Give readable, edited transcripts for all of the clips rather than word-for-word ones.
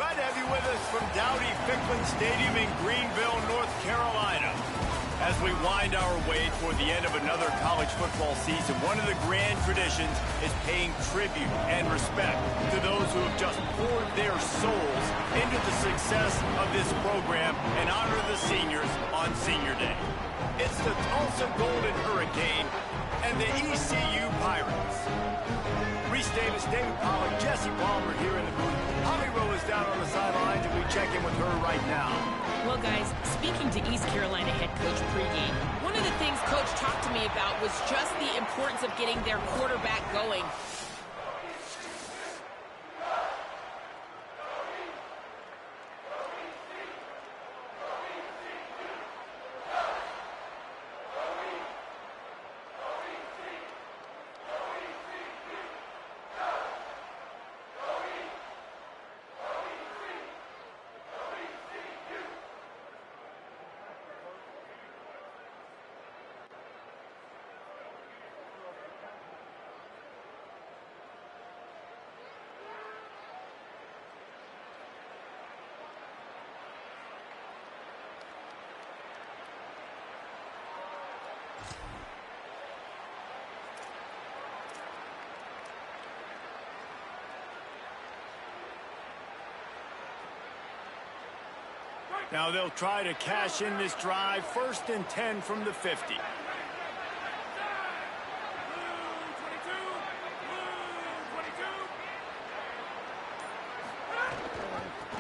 Glad to have you with us from Dowdy-Ficklen Stadium in Greenville, North Carolina. As we wind our way toward the end of another college football season, one of the grand traditions is paying tribute and respect to those who have just poured their souls into the success of this program and honor the seniors on Senior Day. It's the Tulsa Golden Hurricane and the ECU Pirates. Reese Davis, David Pollack, Jesse Palmer here in the booth. Holly Rowe is down on the sidelines, and we check in with her right now. Well, guys, speaking to East Carolina head coach pregame, one of the things Coach talked to me about was just the importance of getting their quarterback going. Now they'll try to cash in this drive, 1st and 10 from the 50.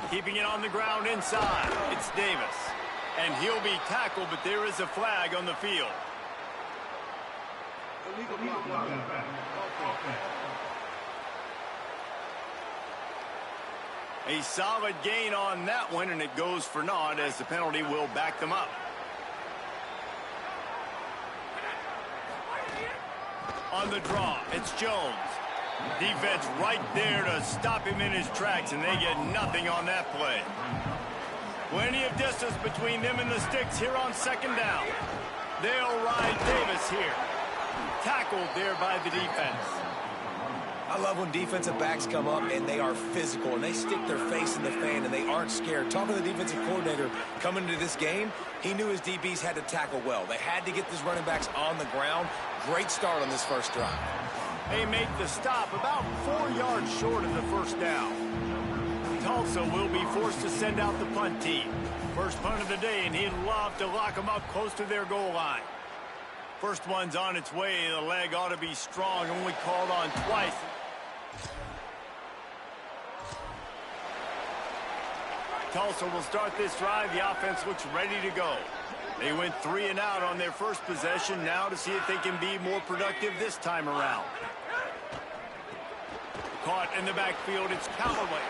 Keeping it on the ground inside, it's Davis. And he'll be tackled, but there is a flag on the field. A solid gain on that one, and it goes for naught as the penalty will back them up. On the draw, it's Jones. Defense right there to stop him in his tracks, and they get nothing on that play. Plenty of distance between them and the sticks here on 2nd down. They'll ride Davis here. Tackled there by the defense. I love when defensive backs come up and they are physical and they stick their face in the fan and they aren't scared. Talking to the defensive coordinator coming into this game, he knew his DBs had to tackle well. They had to get these running backs on the ground. Great start on this first drive. They make the stop about 4 yards short of the 1st down. Tulsa will be forced to send out the punt team. First punt of the day, and he'd love to lock them up close to their goal line. First one's on its way. The leg ought to be strong, only called on twice. Tulsa will start this drive. The offense looks ready to go. They went 3 and out on their first possession. Now to see if they can be more productive this time around. Caught in the backfield, it's Callaway.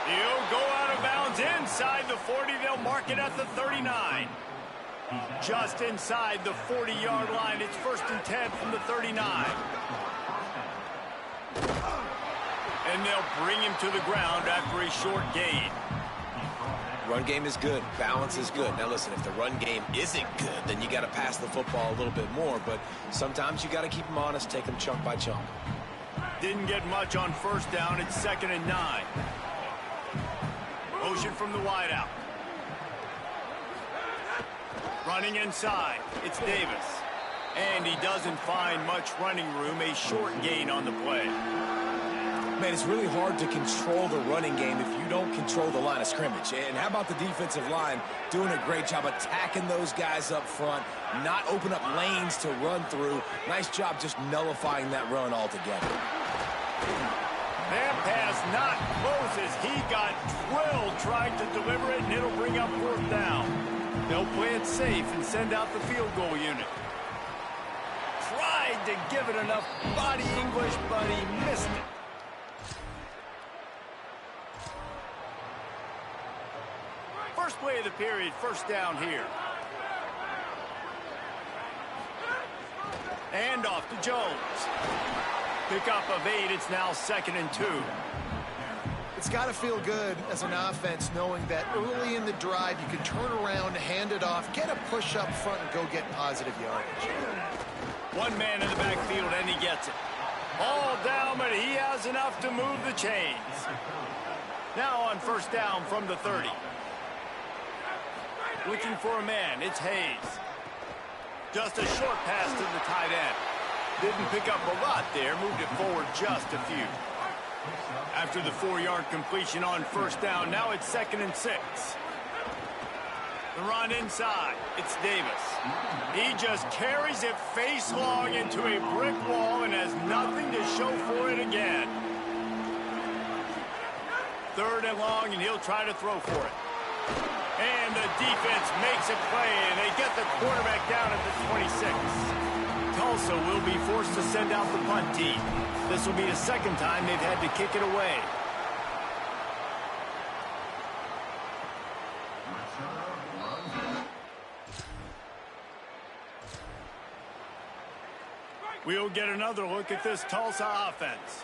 He'll go out of bounds inside the 40. They'll mark it at the 39. Just inside the 40-yard line. It's 1st and 10 from the 39. And they'll bring him to the ground after a short gain. Run game is good. Balance is good. Now, listen, if the run game isn't good, then you got to pass the football a little bit more. But sometimes you got to keep them honest, take them chunk by chunk. Didn't get much on 1st down. It's 2nd and 9. Motion from the wideout. Running inside, it's Davis. And he doesn't find much running room. A short gain on the play. Man, it's really hard to control the running game if you don't control the line of scrimmage. And how about the defensive line doing a great job attacking those guys up front, not open up lanes to run through. Nice job just nullifying that run altogether. That pass not close as he got drilled trying to deliver it, and it'll bring up 4th down. They'll play it safe and send out the field goal unit. Tried to give it enough body English, but he missed it. First play of the period, 1st down here. And off to Jones. Pickup of 8, it's now 2nd and 2. It's got to feel good as an offense knowing that early in the drive you can turn around, hand it off, get a push up front, and go get positive yardage. One man in the backfield, and he gets it. All down, but he has enough to move the chains. Now on first down from the 30. Looking for a man, it's Hayes. Just a short pass to the tight end. Didn't pick up a lot there, moved it forward just a few. After the 4-yard completion on first down, now it's 2nd and 6. The run inside, it's Davis. He just carries it face long into a brick wall and has nothing to show for it again. 3rd and long, and he'll try to throw for it. And the defense makes a play, and they get the quarterback down at the 26. Tulsa will be forced to send out the punt team. This will be the 2nd time they've had to kick it away. We'll get another look at this Tulsa offense.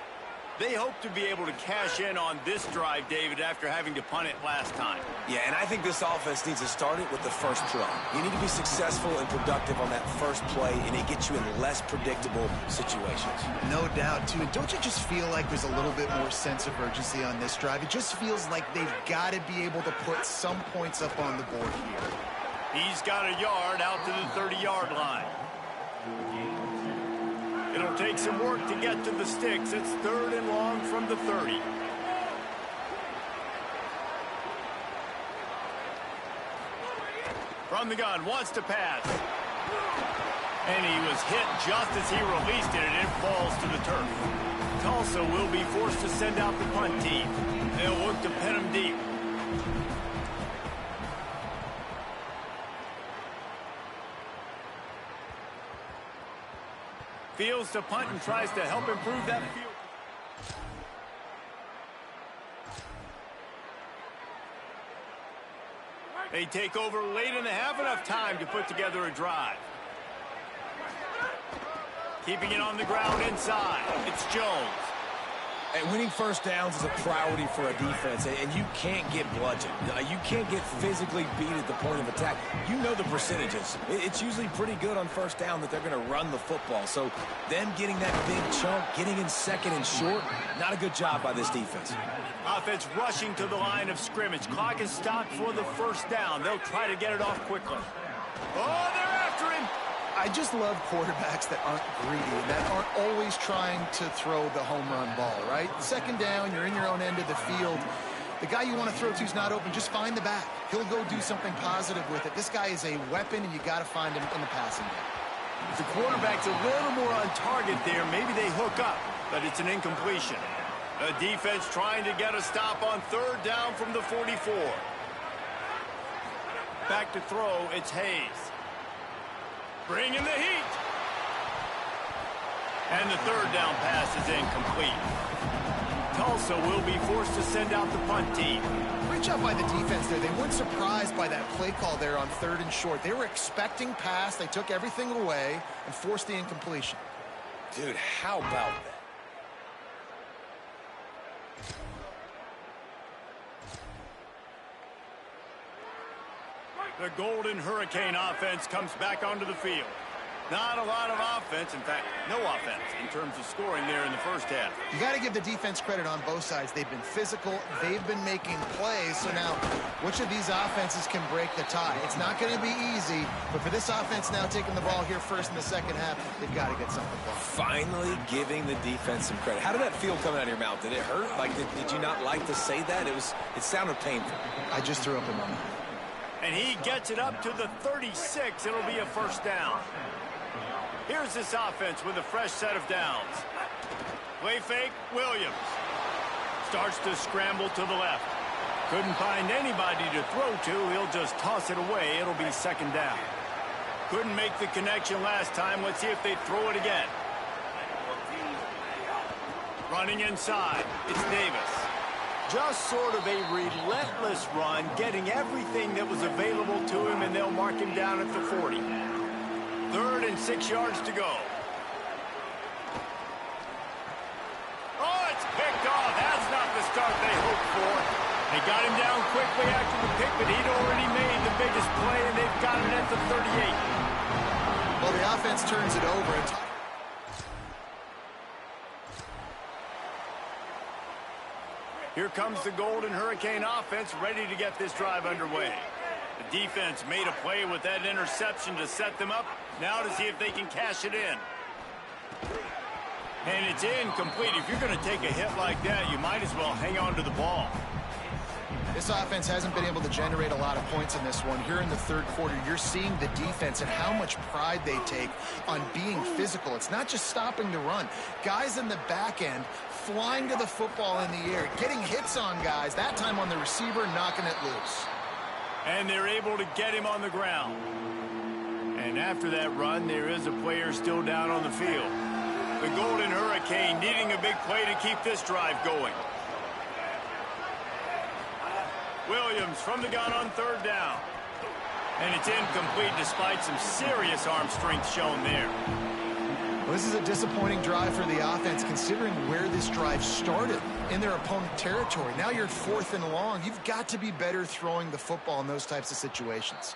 They hope to be able to cash in on this drive, David, after having to punt it last time. Yeah, and I think this offense needs to start it with the first play. You need to be successful and productive on that first play, and it gets you in less predictable situations. No doubt, too. And don't you just feel like there's a little bit more sense of urgency on this drive? It just feels like they've got to be able to put some points up on the board here. He's got a yard out to the 30-yard line. It'll take some work to get to the sticks. It's 3rd and long from the 30. From the gun, wants to pass. And he was hit just as he released it, and it falls to the turf. Tulsa will be forced to send out the punt team. They'll look to pin him deep. Fields to punt and tries to help improve that field. They take over late and have enough time to put together a drive. Keeping it on the ground inside. It's Jones. And winning first downs is a priority for a defense, and you can't get bludgeoned. You can't get physically beat at the point of attack. You know the percentages. It's usually pretty good on first down that they're going to run the football. So them getting that big chunk, getting in 2nd and short, not a good job by this defense. Offense rushing to the line of scrimmage. Clock is stopped for the first down. They'll try to get it off quickly. Oh, they're after him. I just love quarterbacks that aren't greedy, that aren't always trying to throw the home run ball, right? 2nd down, you're in your own end of the field. The guy you want to throw to is not open. Just find the back. He'll go do something positive with it. This guy is a weapon, and you got to find him in the passing game. If the quarterback's a little more on target there, maybe they hook up, but it's an incompletion. The defense trying to get a stop on 3rd down from the 44. Back to throw, it's Hayes. Bringing the heat. And the 3rd down pass is incomplete. Tulsa will be forced to send out the punt team. Great job by the defense there. They weren't surprised by that play call there on 3rd and short. They were expecting pass. They took everything away and forced the incompletion. Dude, how about that? The Golden Hurricane offense comes back onto the field. Not a lot of offense, in fact, no offense in terms of scoring there in the first half. You got to give the defense credit on both sides. They've been physical. They've been making plays. So now, which of these offenses can break the tie? It's not going to be easy, but for this offense now taking the ball here first in the 2nd half, they've got to get something going. Finally giving the defense some credit. How did that feel coming out of your mouth? Did it hurt? Like, did you not like to say that? It sounded painful. I just threw up in my mouth. And he gets it up to the 36. It'll be a first down. Here's this offense with a fresh set of downs. Play fake, Williams. Starts to scramble to the left. Couldn't find anybody to throw to. He'll just toss it away. It'll be 2nd down. Couldn't make the connection last time. Let's see if they throw it again. Running inside, it's Davis. Just sort of a relentless run, getting everything that was available to him, and they'll mark him down at the 40. 3rd and 6 yards to go. Oh, it's picked off. That's not the start they hoped for. They got him down quickly after the pick, but he'd already made the biggest play, and they've got him at the 38. Well, the offense turns it over. Here comes the Golden Hurricane offense ready to get this drive underway. The defense made a play with that interception to set them up. Now to see if they can cash it in. And it's incomplete. If you're going to take a hit like that, you might as well hang on to the ball. This offense hasn't been able to generate a lot of points in this one. Here in the third quarter, you're seeing the defense and how much pride they take on being physical. It's not just stopping the run. Guys in the back end flying to the football in the air, getting hits on guys, that time on the receiver, knocking it loose. And they're able to get him on the ground. And after that run, there is a player still down on the field. The Golden Hurricane needing a big play to keep this drive going. Williams from the gun on third down. And it's incomplete despite some serious arm strength shown there. Well, this is a disappointing drive for the offense considering where this drive started in their opponent territory. Now you're 4th and long. You've got to be better throwing the football in those types of situations.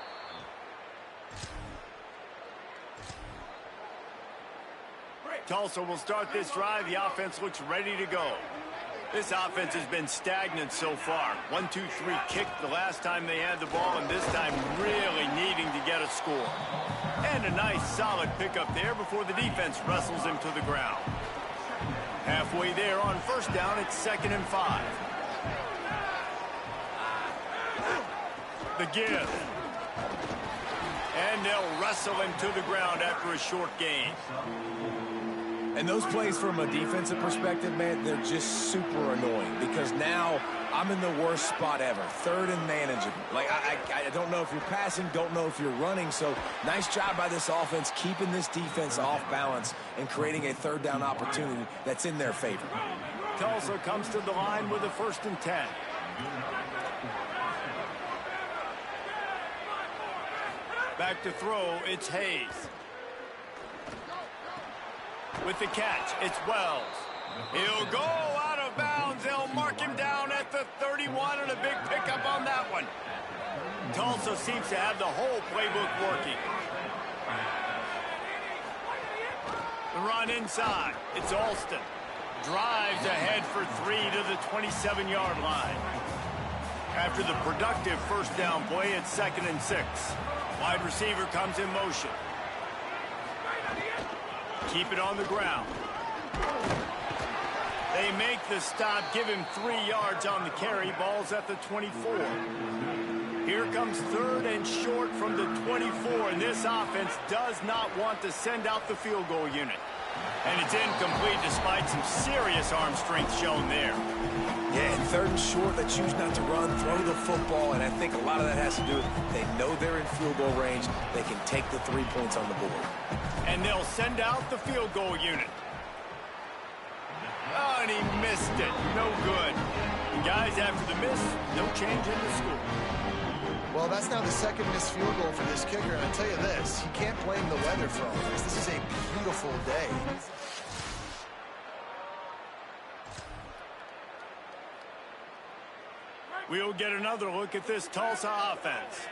Tulsa will start this drive. The offense looks ready to go. This offense has been stagnant so far. 1-2-3 kick the last time they had the ball, and this time really needing to get a score. And a nice solid pickup there before the defense wrestles him to the ground. Halfway there on first down, it's 2nd and 5. The give. And they'll wrestle him to the ground after a short gain. And those plays from a defensive perspective, man, they're just super annoying because now I'm in the worst spot ever. 3rd and manageable. Like, I don't know if you're passing, don't know if you're running. So nice job by this offense keeping this defense off balance and creating a 3rd down opportunity that's in their favor. Tulsa comes to the line with a 1st and 10. Back to throw, it's Hayes. With the catch, it's Wells. He'll go out of bounds. They'll mark him down at the 31, and a big pickup on that one. Tulsa seems to have the whole playbook working. The run inside. It's Alston. Drives ahead for 3 to the 27-yard line. After the productive first down play, it's 2nd and 6. Wide receiver comes in motion. Keep it on the ground. They make the stop, give him 3 yards on the carry. Ball's at the 24. Here comes 3rd and short from the 24, and this offense does not want to send out the field goal unit. And it's incomplete despite some serious arm strength shown there. Yeah, and 3rd and short, they choose not to run, throw the football, and I think a lot of that has to do with they know they're in field goal range. They can take the 3 points on the board. And they'll send out the field goal unit. Oh, and he missed it. No good. And guys, after the miss, no change in the score. Well, that's now the 2nd missed field goal for this kicker, and I tell you this, you can't blame the weather for all this. This is a beautiful day. We'll get another look at this Tulsa offense.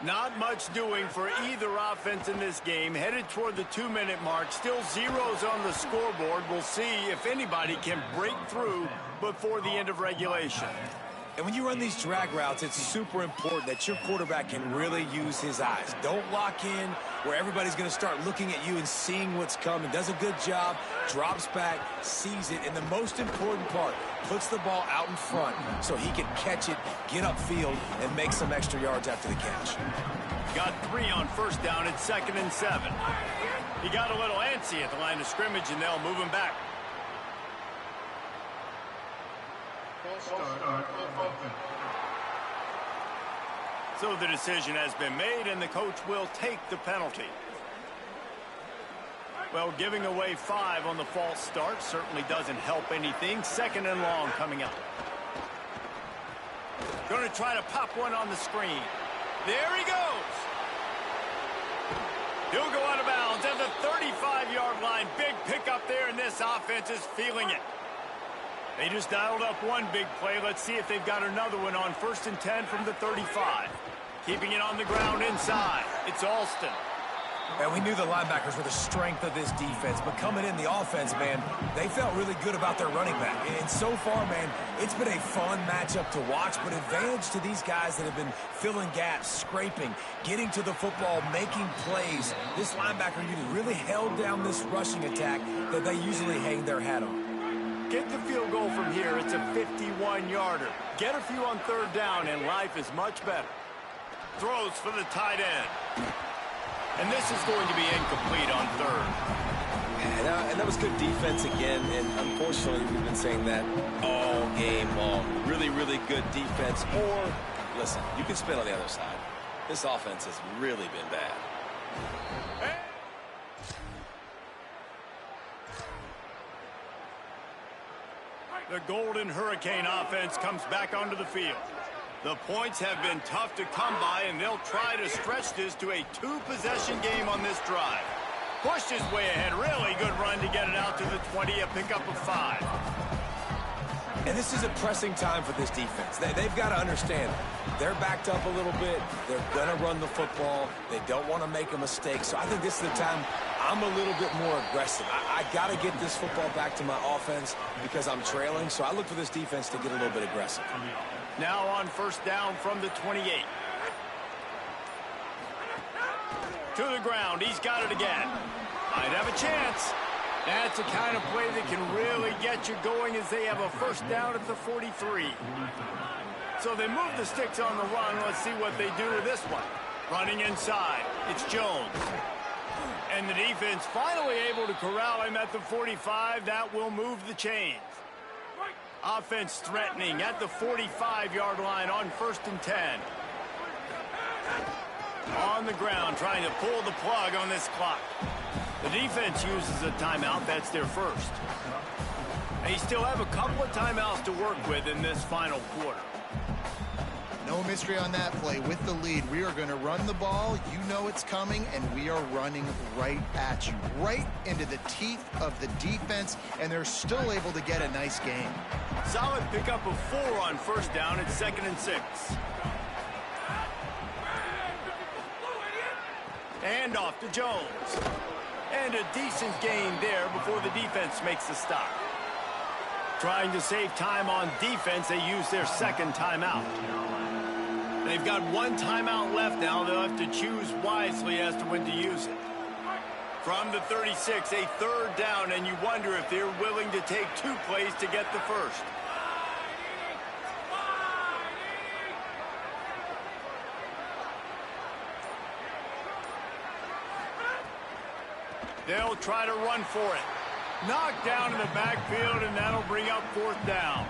Not much doing for either offense in this game. Headed toward the 2-minute mark. Still zeros on the scoreboard. We'll see if anybody can break through before the end of regulation. And when you run these drag routes, it's super important that your quarterback can really use his eyes. Don't lock in where everybody's going to start looking at you and seeing what's coming. Does a good job, drops back, sees it, and the most important part, puts the ball out in front so he can catch it, get upfield, and make some extra yards after the catch. Got 3 on first down at 2nd and 7. He got a little antsy at the line of scrimmage, and they'll move him back. So the decision has been made, and the coach will take the penalty. Well, giving away 5 on the false start certainly doesn't help anything. 2nd and long coming up. Going to try to pop one on the screen. There he goes. He'll go out of bounds at the 35-yard line. Big pickup there, and this offense is feeling it. They just dialed up one big play. Let's see if they've got another one on 1st and 10 from the 35. Keeping it on the ground inside. It's Alston. And we knew the linebackers were the strength of this defense, but coming in the offense, man, they felt really good about their running back. And so far, man, it's been a fun matchup to watch, but advantage to these guys that have been filling gaps, scraping, getting to the football, making plays. This linebacker unit really held down this rushing attack that they usually hang their hat on. Get the field goal from here. It's a 51-yarder. Get a few on third down, and life is much better. Throws for the tight end. And this is going to be incomplete on third. And that was good defense again, and unfortunately, we've been saying that all game long. Really, really good defense. Or, listen, you can spin on the other side. This offense has really been bad. The Golden Hurricane offense comes back onto the field. The points have been tough to come by, and they'll try to stretch this to a two-possession game on this drive. Pushed his way ahead. Really good run to get it out to the 20, a pickup of 5. And this is a pressing time for this defense. They've got to understand, they're backed up a little bit. They're going to run the football. They don't want to make a mistake. So I think this is the time I'm a little bit more aggressive. I got to get this football back to my offense because I'm trailing. So I look for this defense to get a little bit aggressive. Now on first down from the 28. To the ground. He's got it again. Might have a chance. That's the kind of play that can really get you going as they have a first down at the 43. So they move the sticks on the run. Let's see what they do with this one. Running inside. It's Jones. And the defense finally able to corral him at the 45. That will move the chains. Offense threatening at the 45-yard line on first and 10. On the ground, trying to pull the plug on this clock. The defense uses a timeout. That's their first. They still have a couple of timeouts to work with in this final quarter. No mystery on that play. With the lead, we are going to run the ball. You know it's coming, and we are running right at you, right into the teeth of the defense, and they're still able to get a nice game. Solid pickup of 4 on first down. It's 2nd and 6. And off to Jones. And a decent gain there before the defense makes the stop. Trying to save time on defense, they use their second timeout. They've got one timeout left now. They'll have to choose wisely as to when to use it. From the 36, a third down, and you wonder if they're willing to take 2 plays to get the first. They'll try to run for it. Knocked down in the backfield, and that'll bring up 4th down.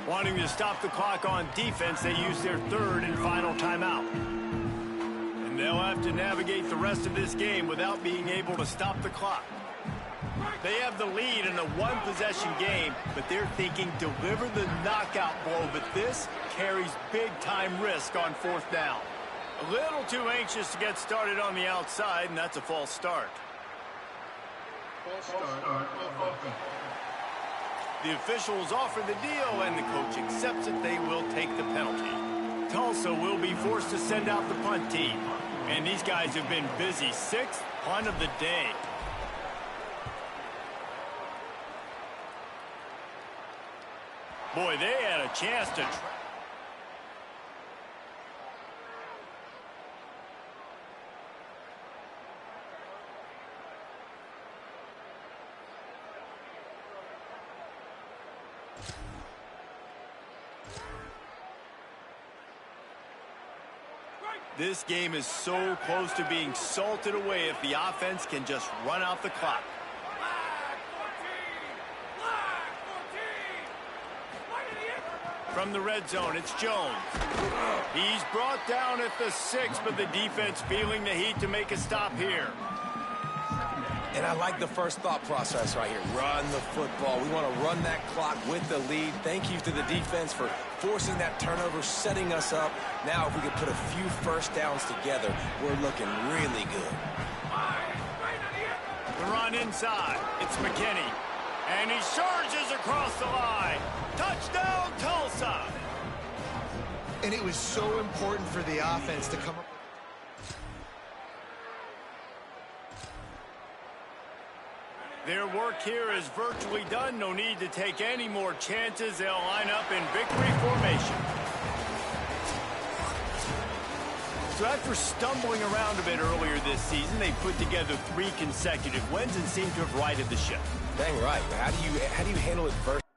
Wanting to stop the clock on defense, they use their third and final timeout. And they'll have to navigate the rest of this game without being able to stop the clock. They have the lead in a one-possession game, but they're thinking deliver the knockout blow, but this carries big-time risk on 4th down. A little too anxious to get started on the outside, and that's a false start. The officials offer the deal, and the coach accepts it. They will take the penalty. Tulsa will be forced to send out the punt team. And these guys have been busy. 6th punt of the day. Boy, they had a chance to... This game is so close to being salted away if the offense can just run out the clock. From the red zone, it's Jones. He's brought down at the 6, but the defense feeling the heat to make a stop here. And I like the first thought process right here. Run the football. We want to run that clock with the lead. Thank you to the defense for forcing that turnover, setting us up. Now, if we could put a few first downs together, we're looking really good. The run inside. It's McKinney. And he surges across the line. Touchdown, Tulsa! And it was so important for the offense to come up. Their work here is virtually done. No need to take any more chances. They'll line up in victory formation. So after stumbling around a bit earlier this season, they put together 3 consecutive wins and seem to have righted the ship. Dang right. How do you handle adversity?